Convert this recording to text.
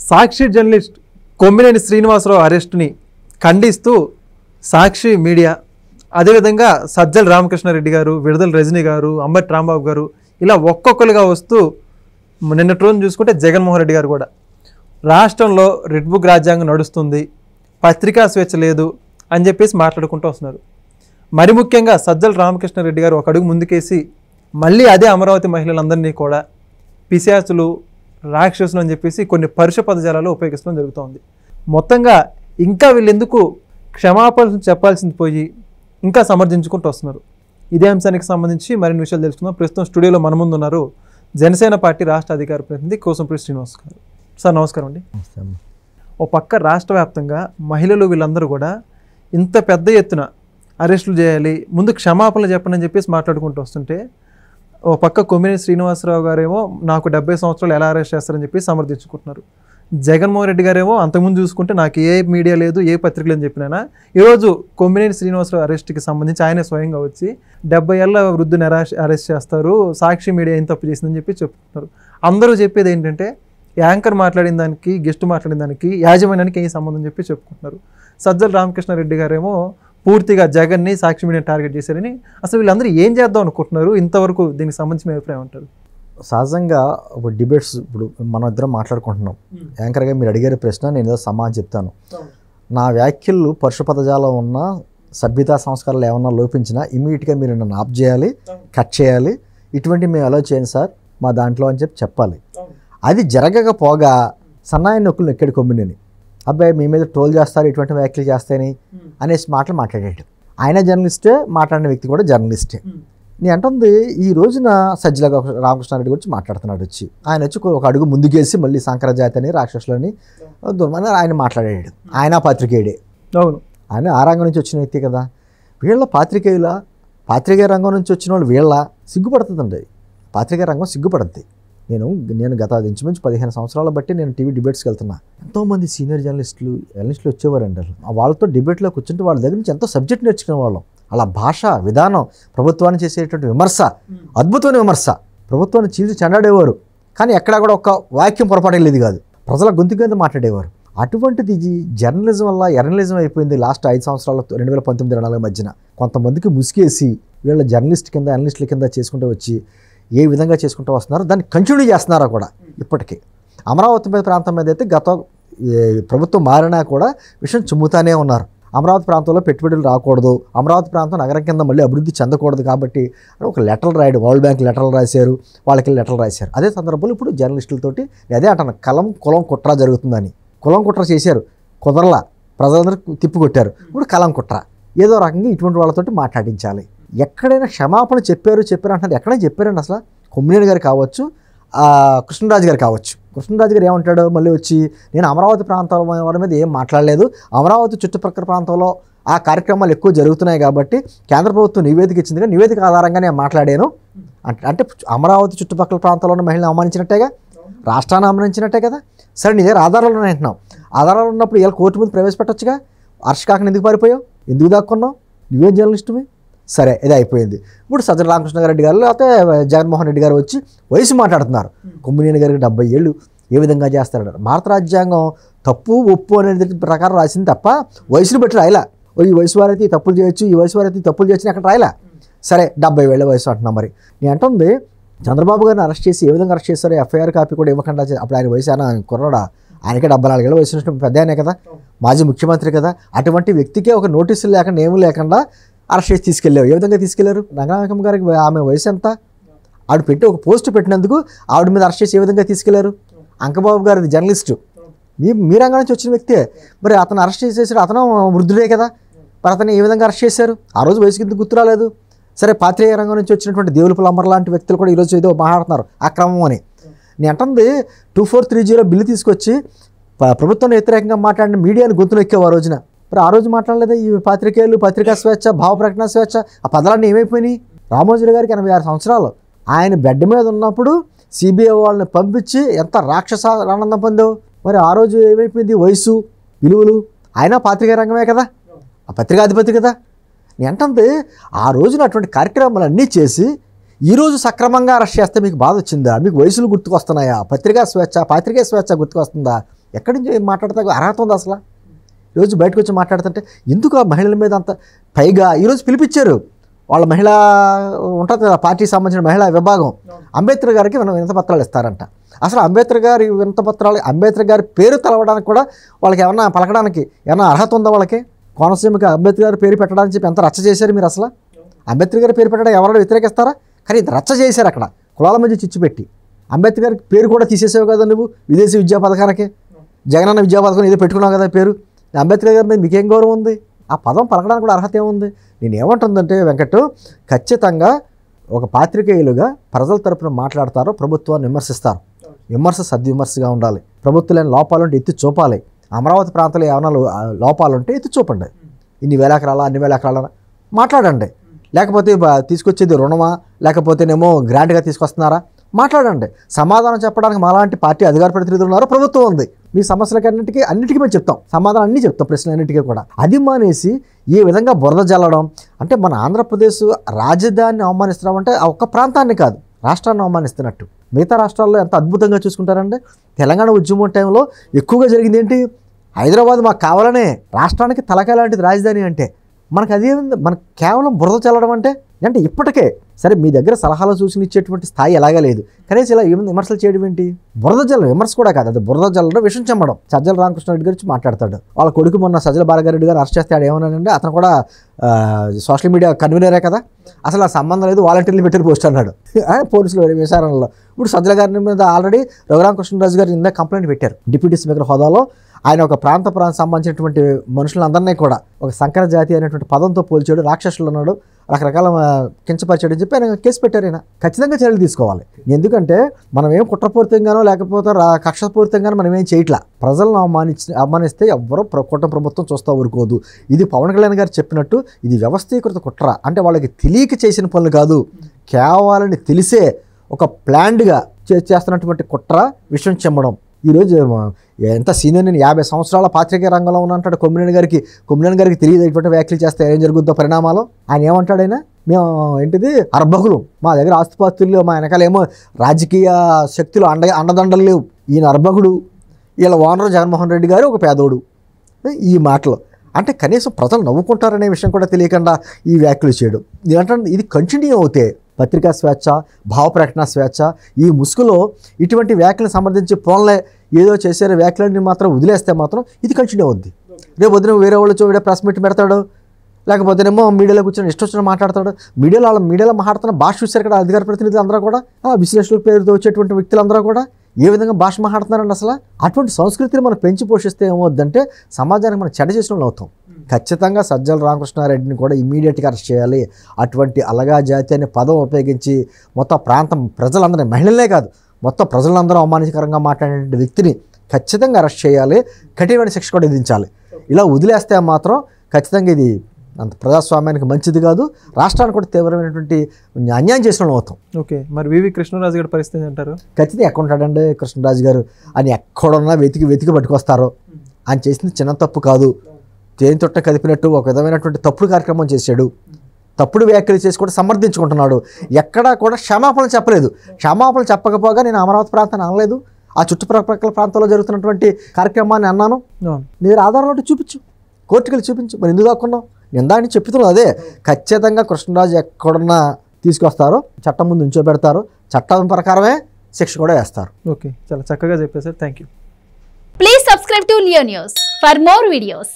సాక్షి journalist Kommineni Srinivasarao అరెస్ట్ని ఖండిస్తూ సాక్షి media, అదేవిధంగా సజ్జల రామకృష్ణారెడ్డి గారు, విడుదల రజనీ గారు, అంబటి రాంబాబు గారు ఇలా ఒక్కొక్కరుగా వస్తూ నిన్నటి రోజున చూసుకుంటే జగన్మోహన్ రెడ్డి గారు కూడా రాష్ట్రంలో రెడ్ బుక్ రాజ్యాంగం నడుస్తుంది, పత్రికా స్వేచ్ఛ లేదు అని చెప్పేసి మాట్లాడుకుంటూ వస్తున్నారు. మరి ముఖ్యంగా సజ్జల రామకృష్ణారెడ్డి గారు ఒక అడుగు ముందుకేసి మళ్ళీ అదే అమరావతి మహిళలందరినీ కూడా పిశాచులు, రాక్షసులు అని చెప్పేసి కొన్ని పరుష పదజాలాలు ఉపయోగించడం జరుగుతోంది. మొత్తంగా ఇంకా వీళ్ళు ఎందుకు క్షమాపణలు చెప్పాల్సింది పోయి ఇంకా సమర్థించుకుంటూ వస్తున్నారు. ఇదే అంశానికి సంబంధించి మరిన్ని విషయాలు తెలుసుకుందాం. ప్రస్తుతం స్టూడియోలో మన ముందు ఉన్నారు జనసేన పార్టీ రాష్ట్ర అధికార ప్రతినిధి కోసంపల్లి శ్రీనివాస్ గారు. సార్ నమస్కారం అండి. ఓ పక్క రాష్ట్ర వ్యాప్తంగా మహిళలు వీళ్ళందరూ కూడా ఇంత పెద్ద ఎత్తున అరెస్టులు చేయాలి, ముందు క్షమాపణలు చెప్పండి అని చెప్పేసి మాట్లాడుకుంటూ వస్తుంటే, ఓ పక్క కొమ్మినేని శ్రీనివాసరావు గారేమో నాకు 70 సంవత్సరాలు ఎలా అరెస్ట్ చేస్తారని చెప్పి సమర్థించుకుంటున్నారు. జగన్మోహన్ రెడ్డి గారేమో అంతకుముందు చూసుకుంటే నాకు ఏ మీడియా లేదు, ఏ పత్రికలు అని చెప్పినా ఈరోజు కొమ్మినేని శ్రీనివాసరావు అరెస్ట్కి సంబంధించి ఆయనే స్వయంగా వచ్చి 70 ఏళ్ల వృద్ధుని అరెస్ట్ చేస్తారు, సాక్షి మీడియా ఏం తప్పు చేసిందని చెప్పి చెప్తున్నారు. అందరూ చెప్పేది ఏంటంటే యాంకర్ మాట్లాడిన దానికి, గెస్ట్ మాట్లాడిన దానికి, యాజమాన్యానికి ఏం సంబంధం చెప్పి చెప్పుకుంటున్నారు. సజ్జల రామకృష్ణారెడ్డి గారేమో పూర్తిగా జగన్ని, సాక్షి మీడియా టార్గెట్ చేశారని. అసలు వీళ్ళందరూ ఏం చేద్దాం అనుకుంటున్నారు? ఇంతవరకు దీనికి సంబంధించిన అభిప్రాయం ఉంటారు? సహజంగా ఒక డిబేట్స్ ఇప్పుడు మనం ఇద్దరం మాట్లాడుకుంటున్నాం. యాంకర్గా మీరు అడిగారు ప్రశ్న, నేను ఏదో సమాధానం చెప్తాను. నా వ్యాఖ్యలు పరుష పదజాలం ఉన్న సభ్యతా సంస్కారాలు ఏమన్నా లోపించినా ఇమీడియట్గా మీరు నన్ను ఆఫ్ చేయాలి, కట్ చేయాలి, ఇటువంటి మేము అలో చేయండి సార్ మా దాంట్లో అని చెప్పాలి. అది జరగకపోగా సన్నాయి నొక్కులు ఎక్కడి కొమ్మినేని అబ్బాయి మీ మీద ట్రోల్ చేస్తారు, ఇటువంటి వ్యాఖ్యలు చేస్తాయని అనేసి మాట్లాడాడు. ఆయన జర్నలిస్టే, మాట్లాడిన వ్యక్తి కూడా జర్నలిస్టే. నేను అంటుంది ఈ రోజున సజ్జల రామకృష్ణారెడ్డి గురించి మాట్లాడుతున్నాడు. ఆయన వచ్చి ఒక అడుగు ముందుకేసి మళ్ళీ శంకరజాతి అని, రాక్షసులని దుర్మని ఆయన మాట్లాడాడు. ఆయన పాత్రికేయుడే. అవును, ఆయన ఆ రంగం నుంచి వచ్చిన వ్యక్తి కదా. వీళ్ళ పాత్రికేయ రంగం నుంచి వచ్చిన వాళ్ళు వీళ్ళ సిగ్గుపడుతుందండి. పాత్రికేయ రంగం సిగ్గుపడుద్ది. నేను గత ఇంచుమించు 15 సంవత్సరాల బట్టి నేను టీవీ డిబేట్స్కి వెళ్తున్నా. ఎంతోమంది సీనియర్ జర్నలిస్టులు వచ్చేవారండి. వాళ్ళతో డిబేట్లో కూర్చుంటే వాళ్ళ దగ్గర నుంచి ఎంతో సబ్జెక్ట్ నేర్చుకునే వాళ్ళం. అలా భాష విధానం, ప్రభుత్వాన్ని చేసేటువంటి విమర్శ, అద్భుతమైన విమర్శ, ప్రభుత్వాన్ని చీల్చి చెండాడేవారు. కానీ ఎక్కడా కూడా ఒక వాక్యం పొరపాటు వెళ్ళేది కాదు. ప్రజల గొంతు కింద మాట్లాడేవారు. అటువంటిది జర్నలిజం వల్ల ఎర్నలిజం అయిపోయింది. లాస్ట్ 5 సంవత్సరాలు 2019-2024 మధ్యన కొంతమందికి ముసుగేసి వీళ్ళ జర్నలిస్ట్ కింద, అనలిస్టుల కింద చేసుకుంటూ వచ్చి ఏ విధంగా చేసుకుంటూ వస్తున్నారు, దాన్ని కంటిన్యూ చేస్తున్నారా కూడా. ఇప్పటికీ అమరావతి మీద ప్రాంతం మీద అయితే గత ప్రభుత్వం మారినా కూడా విషయం చిమ్ముతానే ఉన్నారు. అమరావతి ప్రాంతంలో పెట్టుబడులు రాకూడదు, అమరావతి ప్రాంతం నగరం కింద మళ్ళీ అభివృద్ధి చెందకూడదు కాబట్టి ఒక లెటర్లు రాయడు. వరల్డ్ బ్యాంక్ లెటర్లు రాశారు, వాళ్ళకి లెటర్లు రాశారు. అదే సందర్భంలో ఇప్పుడు జర్నలిస్టులతోటి అదే అంటాను, కులం కుట్ర జరుగుతుందని. కులం కుట్ర చేశారు, కుదరలా, ప్రజలందరూ తిప్పికొట్టారు. ఇప్పుడు కలం కుట్ర ఏదో రకంగా ఇటువంటి వాళ్ళతోటి మాట్లాడించాలి. ఎక్కడైనా క్షమాపణ చెప్పారు అంటున్నారు. ఎక్కడైనా చెప్పారండి అసలు? కొమ్మినేని గారు కావచ్చు, కృష్ణరాజు గారు కావచ్చు. కృష్ణరాజు గారు ఏమంటాడు మళ్ళీ వచ్చి, నేను అమరావతి ప్రాంతాల వాళ్ళ మీద ఏం మాట్లాడలేదు, అమరావతి చుట్టుపక్కల ప్రాంతంలో ఆ కార్యక్రమాలు ఎక్కువ జరుగుతున్నాయి కాబట్టి కేంద్ర ప్రభుత్వం నివేదిక ఇచ్చింది, నివేదిక ఆధారంగా నేను మాట్లాడాను అంటే అమరావతి చుట్టుపక్కల ప్రాంతాల్లో ఉన్న మహిళలను అవమానించినట్టేగా, రాష్ట్రాన్ని అవమానించినట్టే కదా. సరే నీ దగ్గర ఆధారాలు ఉన్నాయి అంటున్నావు. ఆధారాలు ఉన్నప్పుడు ఇలా కోర్టు మీద ప్రవేశపెట్టొచ్చుగా. హర్ష కాకని ఎందుకు పారిపోయావు? ఎందుకు దాక్కున్నావు? నువ్వేం జర్నలిస్టువి? సరే, ఇది అయిపోయింది. ఇప్పుడు సజ్జల రామకృష్ణారెడ్డి గారు లేకపోతే జగన్మోహన్ రెడ్డి గారు వచ్చి వయసు మాట్లాడుతున్నారు. కొమ్మినేని గారికి 70 ఏళ్ళు ఏ విధంగా చేస్తారన్నారు. భారత రాజ్యాంగం తప్పు ఒప్పు అనేది ప్రకారం రాసింది తప్ప వయసును బట్టి రాయలా. ఈ వయసు వారైతే తప్పులు చేయొచ్చు, ఈ వయసు వారైతే తప్పులు చేయొచ్చు అక్కడ రాయలా. సరే, 70 ఏళ్ళ వయసు అంటున్నాం. మరి నేను అంటుంది చంద్రబాబు గారిని అరెస్ట్ చేసి ఏ విధంగా అరెస్ట్ చేస్తారో ఎఫ్ఐఆర్ కాపీ కూడా ఇవ్వకుండా, అప్పుడు ఆయన వయసు ఆయన కుర్రాడా, ఆయనకే 74 ఏళ్ళ వయసు ఉన్నట్టు పెద్ద ఆయనే కదా, మాజీ ముఖ్యమంత్రి కదా. అటువంటి వ్యక్తికే ఒక నోటీసులు లేకుండా ఏమీ లేకుండా అరెస్ట్ చేసి తీసుకెళ్ళారు. ఏ విధంగా తీసుకెళ్లారు? రంగనాయకమ్మ గారికి ఆమె వయసు ఎంత? ఆవిడ పెట్టి ఒక పోస్ట్ పెట్టినందుకు ఆవిడ మీద అరెస్ట్ చేసి ఏ విధంగా తీసుకెళ్లారు? అంకబాబు గారు జర్నలిస్టు, మీ రంగం నుంచి వచ్చిన వ్యక్తే. మరి అతను అరెస్ట్ చేసేసారు, అతను వృద్ధుడే కదా, మరి అతను ఏ విధంగా అరెస్ట్ చేశారు? ఆ రోజు వయసుకి ఎందుకు గుర్తు రాలేదు? సరే, పాత్రికేయ రంగం నుంచి వచ్చినటువంటి దేవుల ప్లంబర్ లాంటి వ్యక్తులు కూడా ఈరోజు ఏదో మాట్లాడుతున్నారు అక్రమం అని. నేను అంటుంది 2430 బిల్లు తీసుకొచ్చి ప్రభుత్వాన్ని వ్యతిరేకంగా మాట్లాడిన మీడియాని గొంతులు ఎక్కేవా ఆ రోజున. మరి ఆ రోజు మాట్లాడలేదా ఈ పాత్రికేయులు, పత్రికా స్వేచ్ఛ, భావ ప్రకటన స్వేచ్ఛ, ఆ పదాలన్నీ ఏమైపోయినాయి? రామోజీ గారికి 86 సంవత్సరాలు, ఆయన బెడ్ మీద ఉన్నప్పుడు సిబిఐ వాళ్ళని పంపించి ఎంత రాక్షస ఆనందం పొందావు. మరి ఆ రోజు ఏమైపోయింది? వయసు, విలువలు. ఆయన పాత్రికేయ రంగమే కదా, ఆ పత్రికాధిపతి కదా. నేను అంటే ఆ రోజున అటువంటి కార్యక్రమాలన్నీ చేసి ఈరోజు సక్రమంగా అరెస్ట్ చేస్తే మీకు బాధ వచ్చిందా? మీకు వయసులు గుర్తుకొస్తున్నాయా? పత్రికా స్వేచ్ఛ, పాత్రికేయ స్వేచ్ఛ గుర్తుకొస్తుందా? ఎక్కడి నుంచి మాట్లాడతా అర్హత ఉంది అసలు? ఈరోజు బయటకు వచ్చి మాట్లాడుతుంటే ఎందుకు ఆ మహిళల మీద అంత? పైగా ఈరోజు పిలిపించారు వాళ్ళ మహిళా ఉంటుంది కదా, పార్టీకి సంబంధించిన మహిళా విభాగం, అంబేద్కర్ గారికి వినతి పత్రాలు ఇస్తారంట. అసలు అంబేద్కర్ గారి వినతి పత్రాలు, అంబేద్కర్ గారి పేరు తెలవడానికి కూడా వాళ్ళకి ఏమన్నా పలకడానికి ఏమన్నా అర్హత ఉందా? వాళ్ళకి కోనసీమకి అంబేద్కర్ గారి పేరు పెట్టడానికి చెప్పి ఎంత రచ్చ చేశారు మీరు అసలు? అంబేద్కర్ గారి పేరు పెట్టడం ఎవరైనా వ్యతిరేకిస్తారా? కానీ ఇంత రచ్చ చేశారు అక్కడ, కులాల మధ్య చిచ్చు పెట్టి. అంబేద్కర్ పేరు కూడా తీసేసావు కదా నువ్వు విదేశీ విద్యా పథకానికి, జగనన్న విద్యా పథకం ఏదో పెట్టుకున్నావు కదా పేరు. అంబేద్కర్ గారి మీద మీకేం గౌరవం ఉంది? ఆ పదం పలకడానికి కూడా అర్హత ఏముంది? నేను ఏమంటుందంటే వెంకట్, ఖచ్చితంగా ఒక పాత్రికేయులుగా ప్రజల తరపున మాట్లాడతారో ప్రభుత్వాన్ని విమర్శిస్తారు. విమర్శ సద్విమర్శగా ఉండాలి. ప్రభుత్వాలైన లోపాలుంటే ఎత్తి చూపాలి. అమరావతి ప్రాంతంలో ఏమైనా లోపాలుంటే ఎత్తి చూపండి. ఇన్ని వేల ఎకరాలా, అన్ని వేల ఎకరాల మాట్లాడండి. లేకపోతే తీసుకొచ్చేది రుణమా, లేకపోతేనేమో గ్రాంట్గా తీసుకొస్తున్నారా, మాట్లాడండి. సమాధానం చెప్పడానికి మాలాంటి పార్టీ అధికార ప్రతినిధులు ఉన్నారు, ప్రభుత్వం ఉంది. మీ సమస్యలకి అన్నిటికీ మేము చెప్తాం, సమాధానం అన్నీ చెప్తాం, ప్రశ్నలన్నిటికీ కూడా. అది మానేసి ఈ విధంగా బురద జల్లడం అంటే మన ఆంధ్రప్రదేశ్ రాజధానిని అవమానిస్తున్నామంటే ఆ ఒక్క ప్రాంతాన్ని కాదు, రాష్ట్రాన్ని అవమానిస్తున్నట్టు. మిగతా రాష్ట్రాల్లో ఎంత అద్భుతంగా చూసుకుంటారంటే, తెలంగాణ ఉద్యమం టైంలో ఎక్కువగా జరిగింది ఏంటి? హైదరాబాద్ మాకు కావాలనే, రాష్ట్రానికి తలకాయ లాంటిది రాజధాని అంటే. మనకు అదే మనకు కేవలం బురద చల్లడం అంటే ఇప్పటికే సరే మీ దగ్గర సలహాలు సూచనలు ఇచ్చేటువంటి స్థాయి ఎలాగా లేదు, కనీసం ఇలా ఏమైనా విమర్శలు చేయడం ఏంటి? బురద జల్లడం, విమర్శ కూడా కాదు, అది బురద జల్లడం, విషం చెమ్మడం. సజ్జల రామకృష్ణారెడ్డి గురించి మాట్లాడతాడు, వాళ్ళ కొడుకు మొన్న సజ్జల భార్గారెడ్డి గారు అరెస్ట్ చేస్తే ఏమన్నాడంటే, అతను కూడా సోషల్ మీడియా కన్వీనరే కదా, అసలు ఆ సంబంధం లేదు, వాలంటీర్లు పెట్టిన పోస్ట్ అన్నాడు పోలీసులు విచారణలో. ఇప్పుడు సజ్జల గారి మీద ఆల్రెడీ రఘురామకృష్ణరాజు గారు ఇందాక కంప్లైంట్ పెట్టారు డిప్యూటీ స్పీకర్ హోదాలో. ఆయన ఒక ప్రాంత సంబంధించినటువంటి మనుషులందరినీ కూడా ఒక సంకర జాతి అనేటువంటి పదంతో పోల్చాడు, రాక్షసులు అన్నాడు, రకరకాల కించపరిచాడు అని చెప్పి ఆయన కేసు పెట్టారు. ఆయన ఖచ్చితంగా చర్యలు తీసుకోవాలి. ఎందుకంటే మనం ఏం కుట్రపూరితంగానో లేకపోతే కక్షపూరితంగానో మనం ఏం చేయట్లా. ప్రజలను అవమానిస్తే ఎవ్వరూ కూటమి ప్రభుత్వం చూస్తూ ఊరుకోదు. ఇది పవన్ కళ్యాణ్ గారు చెప్పినట్టు ఇది వ్యవస్థీకృత కుట్ర. అంటే వాళ్ళకి తెలియక చేసిన పనులు కాదు, కేవలని తెలిసే ఒక ప్లాన్డ్గా చేస్తున్నటువంటి కుట్ర, విషయం చెమ్మడం. ఈరోజు ఎంత సీనియర్, నేను 50 సంవత్సరాల పాత్రికేయ రంగంలో ఉన్నంటాడు కొమ్మినేని గారికి తెలియదు ఇటువంటి వ్యాఖ్యలు చేస్తే ఏం జరుగుతుందో పరిణామాలు. ఆయన ఏమంటాడైనా, మేము ఏంటిది అర్భకులు, మా దగ్గర ఆస్తుపాస్తులు, మా వెనకాలేమో రాజకీయ శక్తులు అండదండలు లేవు, ఈయన అర్భకుడు, వీళ్ళ ఓనర్ జగన్మోహన్ రెడ్డి గారు ఒక పేదోడు. ఈ మాటలు అంటే కనీసం ప్రజలు నవ్వుకుంటారనే విషయం కూడా తెలియకుండా ఈ వ్యాఖ్యలు చేయడం. ఏంటంటే ఇది కంటిన్యూ అవుతే పత్రికా స్వేచ్ఛ, భావ ప్రకటన స్వేచ్ఛ, ఈ ముసుగులో ఇటువంటి వ్యాఖ్యలను సమర్థించి పోన్లే ఏదో చేసే వ్యాఖ్యలని మాత్రం వదిలేస్తే మాత్రం ఇది కంటిన్యూ అవుద్ది. రేపు వదిన వేరే వాళ్ళు చూడ ప్రెస్ మీట్ పెడతాడు, లేకపోతేనేమో మీడియాలో కూర్చొని ఇష్టం వచ్చిన మాట్లాడతాడు. మీడియాలో మాట్లాడుతున్న భాష చూశారు కదా అధికార ప్రతినిధులు అందరూ కూడా, విశ్లేషకుల పేరుతో వచ్చేటువంటి వ్యక్తులందరూ కూడా ఏ విధంగా భాష మాట్లాడుతున్నారండి. అసలు అటువంటి సంస్కృతిని మనం పెంచి పోషిస్తే ఏమవుద్దంటే సమాజానికి మనం చెడ్డ చేసిన వాళ్ళు అవుతాం. ఖచ్చితంగా సజ్జల రామకృష్ణారెడ్డిని కూడా ఇమీడియట్గా అరెస్ట్ చేయాలి. అటువంటి అలగా జాతి అనే పదం ఉపయోగించి మొత్తం ప్రాంతం ప్రజలందరినీ, మహిళలే కాదు మొత్తం ప్రజలందరూ అవమానకరంగా మాట్లాడే వ్యక్తిని ఖచ్చితంగా అరెస్ట్ చేయాలి, కఠినమైన శిక్ష కూడా విధించాలి. ఇలా వదిలేస్తే మాత్రం ఖచ్చితంగా ఇది అంత ప్రజాస్వామ్యానికి మంచిది కాదు, రాష్ట్రానికి కూడా తీవ్రమైనటువంటి అన్యాయం చేసిన వాళ్ళు అవుతాం. ఓకే, మరి వివి కృష్ణరాజు గారి పరిస్థితి అంటారు? ఖచ్చితంగా ఎక్కడ ఉంటాడండి కృష్ణరాజు గారు అని, ఎక్కడున్నా వెతికి పట్టుకొస్తారు. ఆయన చేసింది చిన్న తప్పు కాదు, తేనె తొట్ట కదిపినట్టు ఒక విధమైనటువంటి తప్పుడు కార్యక్రమం చేశాడు, తప్పుడు వ్యాఖ్యలు చేసి కూడా సమర్థించుకుంటున్నాడు. ఎక్కడా కూడా క్షమాపణలు చెప్పలేదు. క్షమాపణలు చెప్పకపోగా నేను అమరావతి ప్రాంతాన్ని అనలేదు, ఆ చుట్టుప్రక్కల ప్రాంతాల్లో జరుగుతున్నటువంటి కార్యక్రమాన్ని అన్నాను. మీరు ఆధారాలు చూపించు, కోర్టుకెళ్ళి చూపించు. మరి ఎందుకు దాక్కున్నావు? నేను దాన్ని చెప్తున్నాను అదే. ఖచ్చితంగా కృష్ణరాజు ఎక్కడున్నా తీసుకొస్తారు, చట్టం ముందు ఉంచోబెడతారు, చట్టం ప్రకారమే శిక్ష కూడా వేస్తారు. ఓకే, చాలా చక్కగా చెప్పారు sir, thank you. Please subscribe to Leo news for more videos.